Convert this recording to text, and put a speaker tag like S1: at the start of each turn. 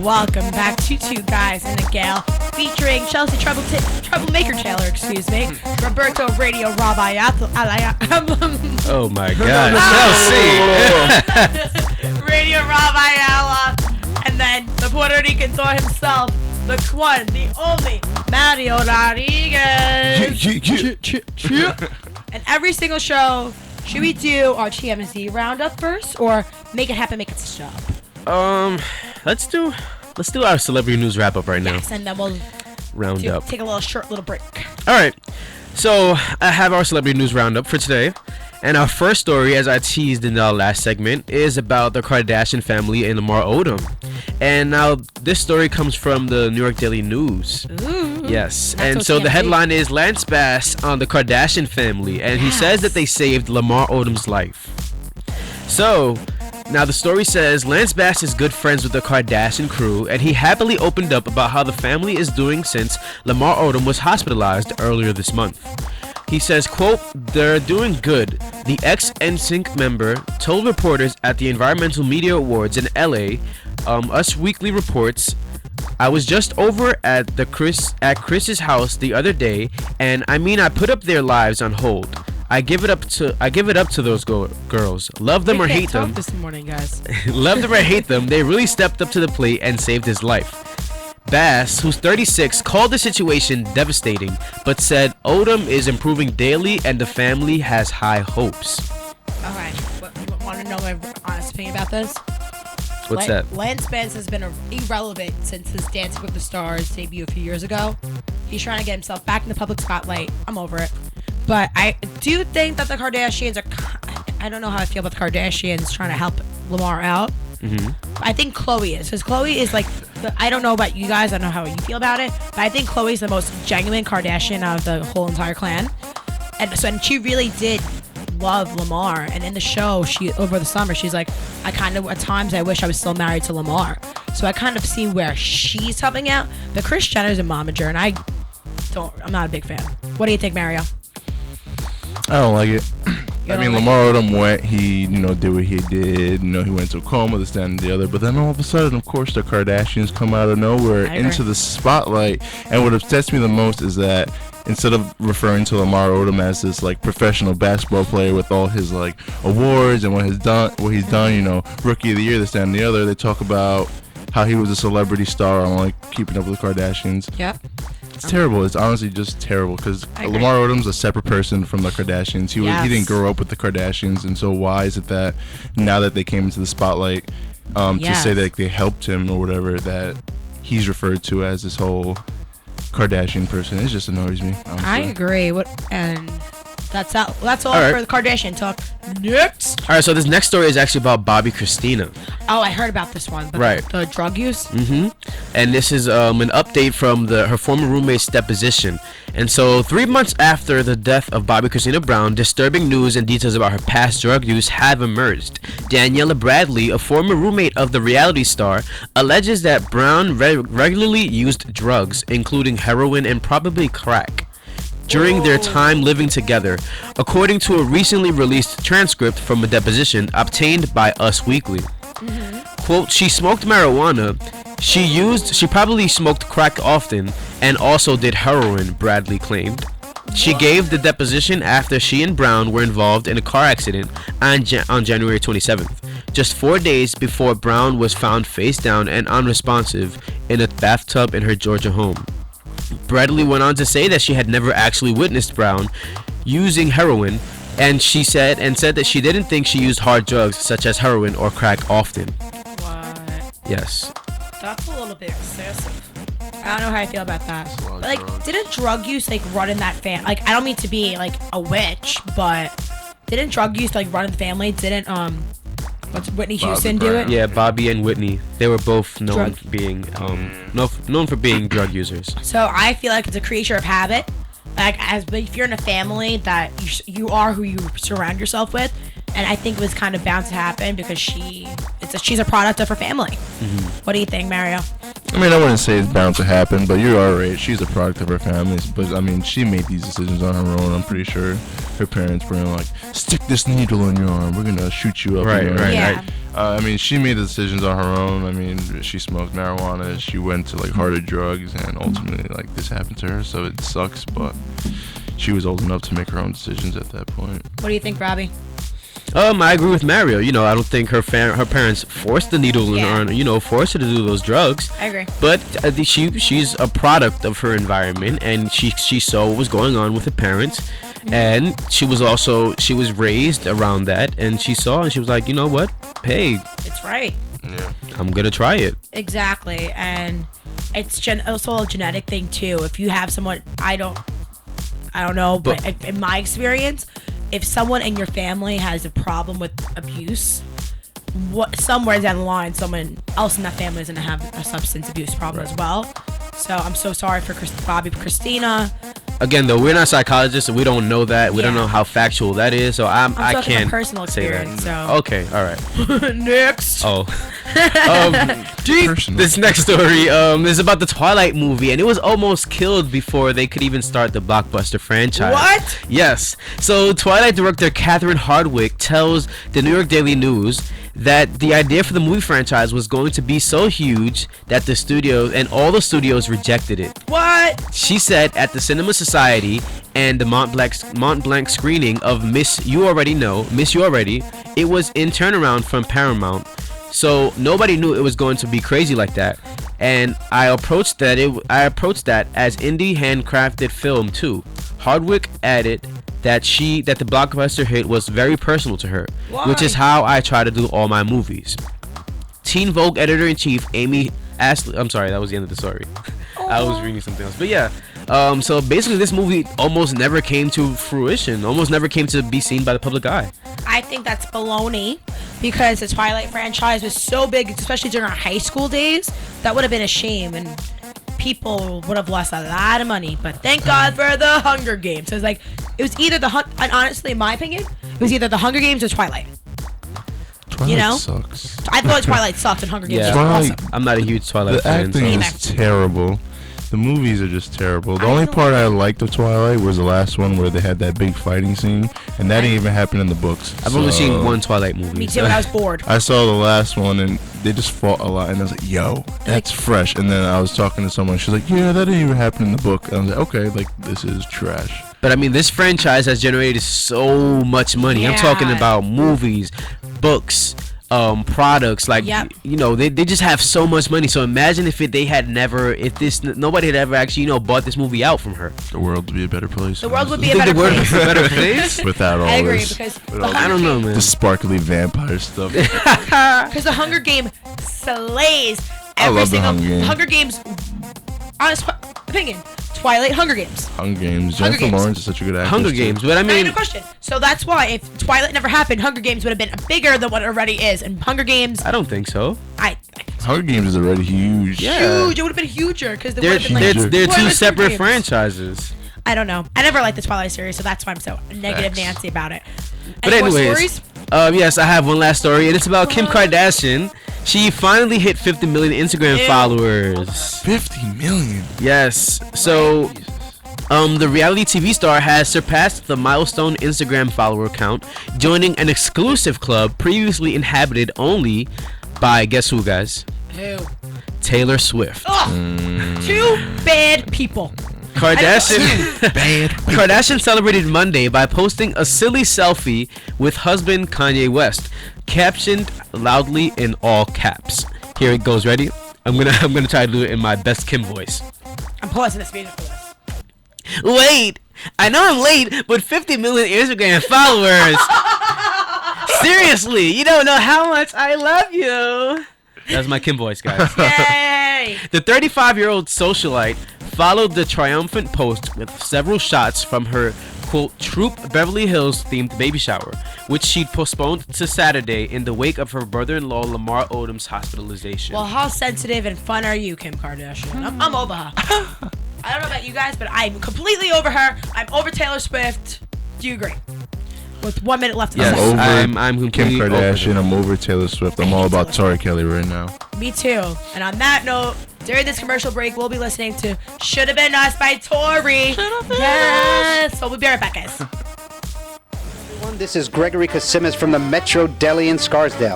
S1: Welcome back to Two Guys and a Gal, featuring Chelsea Troublemaker Taylor, Roberto Radio Rob
S2: Oh my God, Chelsea!
S1: Radio Rob Ayala, and then the Puerto Rican tour himself, the one, the only, Mario Rodriguez. And every single show, should we do our TMZ roundup first, or make it happen, make it stop?
S2: Let's do our celebrity news wrap up right now.
S1: Yes, and then we'll take a little break.
S2: All right. So I have our celebrity news roundup for today, and our first story, as I teased in the last segment, is about the Kardashian family and Lamar Odom. And now this story comes from the New York Daily News.
S1: Ooh.
S2: Yes, and so the headline is Lance Bass on the Kardashian family, and he says that they saved Lamar Odom's life. So now the story says Lance Bass is good friends with the Kardashian crew, and he happily opened up about how the family is doing since Lamar Odom was hospitalized earlier this month. He says, quote, "They're doing good." The ex-NSYNC member told reporters at the Environmental Media Awards in LA, Us Weekly reports, "I was just over at Chris's house the other day, and I put up their lives on hold. I give it up to those girls. Love them or hate them.
S1: This morning, guys.
S2: Love them or hate them. They really stepped up to the plate and saved his life." Bass, who's 36, called the situation devastating, but said Odom is improving daily and the family has high hopes.
S1: All right. You want to know my honest opinion about this?
S2: What's that?
S1: Lance Bass has been irrelevant since his Dancing with the Stars debut a few years ago. He's trying to get himself back in the public spotlight. I'm over it. But I do think that the Kardashians are... I don't know how I feel about the Kardashians trying to help Lamar out.
S2: Mm-hmm.
S1: I think Khloe is. Because Khloe is like... I don't know about you guys. I don't know how you feel about it. But I think Khloe's the most genuine Kardashian out of the whole entire clan. And she really did love Lamar. And in the show, over the summer, she's like, at times I wish I was still married to Lamar. So I kind of see where she's helping out. But Kris Jenner's a momager, and I'm not a big fan. What do you think, Mario?
S3: I don't like it. Lamar Odom went, he, did what he did. He went to a coma, this, that, and the other. But then all of a sudden, of course, the Kardashians come out of nowhere into the spotlight. And what upsets me the most is that instead of referring to Lamar Odom as this professional basketball player with all his awards and what he's done, Rookie of the Year, this, that, and the other, they talk about how he was a celebrity star on Keeping Up with the Kardashians.
S1: Yep.
S3: It's terrible. It's honestly just terrible because Lamar Odom's a separate person from the Kardashians. He didn't grow up with the Kardashians, and so why is it that now that they came into the spotlight to say that they helped him or whatever, that he's referred to as this whole Kardashian person? It just annoys me, honestly.
S1: I agree. That's all for the Kardashian talk. Next.
S2: All right, so this next story is actually about Bobbi Kristina.
S1: Oh, I heard about this one. But
S2: right.
S1: The drug use?
S2: Mm-hmm. And this is an update from her former roommate's deposition. And so 3 months after the death of Bobbi Kristina Brown, disturbing news and details about her past drug use have emerged. Daniela Bradley, a former roommate of the reality star, alleges that Brown regularly used drugs, including heroin and probably crack, during their time living together, according to a recently released transcript from a deposition obtained by Us Weekly. Mm-hmm. Quote, "She smoked marijuana. She probably smoked crack often and also did heroin," Bradley claimed. She gave the deposition after she and Brown were involved in a car accident on January 27th, just 4 days before Brown was found face down and unresponsive in a bathtub in her Georgia home. Bradley went on to say that she had never actually witnessed Brown using heroin, and said that she didn't think she used hard drugs such as heroin or crack often.
S1: What?
S2: Yes.
S1: That's a little bit excessive. I don't know how I feel about that. But, didn't drug use run in that family? I don't mean to be a witch, but didn't drug use run in the family? Didn't Whitney Houston do it?
S2: Yeah, Bobbi and Whitney. They were both known for being drug users.
S1: So I feel like it's a creature of habit. If you're in a family that you are who you surround yourself with, and I think it was kind of bound to happen because she's a product of her family. Mm-hmm. What do you think, Mario?
S3: I wouldn't say it's bound to happen, but you are right. She's a product of her family. But she made these decisions on her own. I'm pretty sure her parents were stick this needle in your arm. We're gonna shoot you up.
S2: Right.
S1: Yeah.
S3: I mean, she made the decisions on her own. I mean, she smoked marijuana. She went to like harder drugs, and ultimately, like this happened to her. So it sucks, but she was old enough to make her own decisions at that point.
S1: What do you think, Robbie?
S2: I agree with Mario. I don't think her parents forced the needle in her, forced her to do those drugs.
S1: I agree.
S2: But she's a product of her environment, and she saw what was going on with her parents, and she was raised around that, and she saw and she was like, you know what? Hey,
S1: it's right.
S3: Yeah.
S2: I'm gonna try it.
S1: Exactly, and it's also a genetic thing too. If you have someone, I don't know, but in my experience, if someone in your family has a problem with abuse, somewhere down the line, someone else in that family is going to have a substance abuse problem as well. So I'm so sorry for Bobbi Kristina.
S2: Again, though, we're not psychologists, so we don't know that. We don't know how factual that is. So I can't
S1: personal experience.
S2: say that.
S1: So.
S2: Okay, all right.
S1: Next.
S2: Oh. This next story is about the Twilight movie, and it was almost killed before they could even start the blockbuster franchise.
S1: What?
S2: Yes. So Twilight director Catherine Hardwicke tells the New York Daily News that the idea for the movie franchise was going to be so huge that the studios and all the studios rejected it.
S1: What?
S2: She said at the Cinema Society and the Mont Blanc screening of Miss You Already, it was in turnaround from Paramount. So nobody knew it was going to be crazy like that, and I approached that as indie handcrafted film too. Hardwicke added that the blockbuster hit was very personal to her, which is how I try to do all my movies. Teen Vogue editor-in-chief Amy Astley. I'm sorry, that was the end of the story. I was reading something else, but yeah. So basically, this movie almost never came to fruition, almost never came to be seen by the public eye.
S1: I think that's baloney, because the Twilight franchise was so big, especially during our high school days. That would have been a shame, and people would have lost a lot of money. But thank God for the Hunger Games. So it was either and honestly, in my opinion, it was either the Hunger Games or Twilight.
S3: Twilight sucks.
S1: I thought Twilight sucked and Hunger Games was
S3: Twilight,
S1: awesome.
S2: I'm not a huge Twilight fan.
S3: The acting is terrible. The movies are just terrible. The only part I liked of Twilight was the last one where they had that big fighting scene, and that didn't even happen in the books.
S2: I've only seen one Twilight movie.
S1: Me too, and I was bored.
S3: I saw the last one, and they just fought a lot, and I was like, yo, that's fresh. And then I was talking to someone, she's like, yeah, that didn't even happen in the book. And I was like, okay, this is trash.
S2: But I mean, this franchise has generated so much money. I'm talking about movies, books, products, they just have so much money. So imagine if nobody had ever actually bought this movie out from her.
S3: The world would be a better place.
S1: The world would be a better place.
S3: Without all
S1: I agree,
S3: this.
S1: because
S2: I don't know, man.
S3: The sparkly vampire stuff.
S1: Because the Hunger Game slays every single Hunger Games. Honest opinion, Twilight, Hunger Games.
S3: Hunger Games. Jennifer Lawrence is such a good actress.
S2: Hunger Games, but I mean,
S1: no question. So that's why if Twilight never happened, Hunger Games would have been bigger than what it already is. And Hunger Games,
S2: I don't think so.
S3: Hunger Games is already huge.
S2: Yeah.
S1: Huge. It would have been huger because
S2: they're two separate franchises.
S1: I don't know. I never liked the Twilight series, so that's why I'm so negative Nancy about it.
S2: But anyways, yes, I have one last story, and it's about Kim Kardashian. She finally hit 50 million Instagram followers.
S3: 50 million?
S2: Yes. So, the reality TV star has surpassed the milestone Instagram follower count, joining an exclusive club previously inhabited only by, guess who, guys?
S1: Who?
S2: Taylor Swift.
S1: Two bad people.
S2: Kardashian celebrated Monday by posting a silly selfie with husband Kanye West, captioned loudly in all caps. Here it goes. Ready? I'm gonna try to do it in my best Kim voice.
S1: I'm pausing this video for this.
S2: Wait, I know I'm late, but 50 million Instagram followers. Seriously, you don't know how much I love you. That's my Kim voice, guys.
S1: Yay!
S2: The 35-year-old socialite followed the triumphant post with several shots from her, quote, Troop Beverly Hills themed baby shower, which she'd postponed to Saturday in the wake of her brother-in-law Lamar Odom's hospitalization.
S1: Well, how sensitive and fun are you, Kim Kardashian? I'm over her. I don't know about you guys, but I'm completely over her. I'm over Taylor Swift. Do you agree? With 1 minute left.
S2: Yes, I'm
S3: Kim Kardashian. I'm over Taylor Swift. I'm all about Tori Kelly right now.
S1: Me too. And on that note, during this commercial break, we'll be listening to "Should Have Been Us" by Tori. Yes. So we'll be right back, guys.
S4: This is Gregory Kasimis from the Metro Deli in Scarsdale.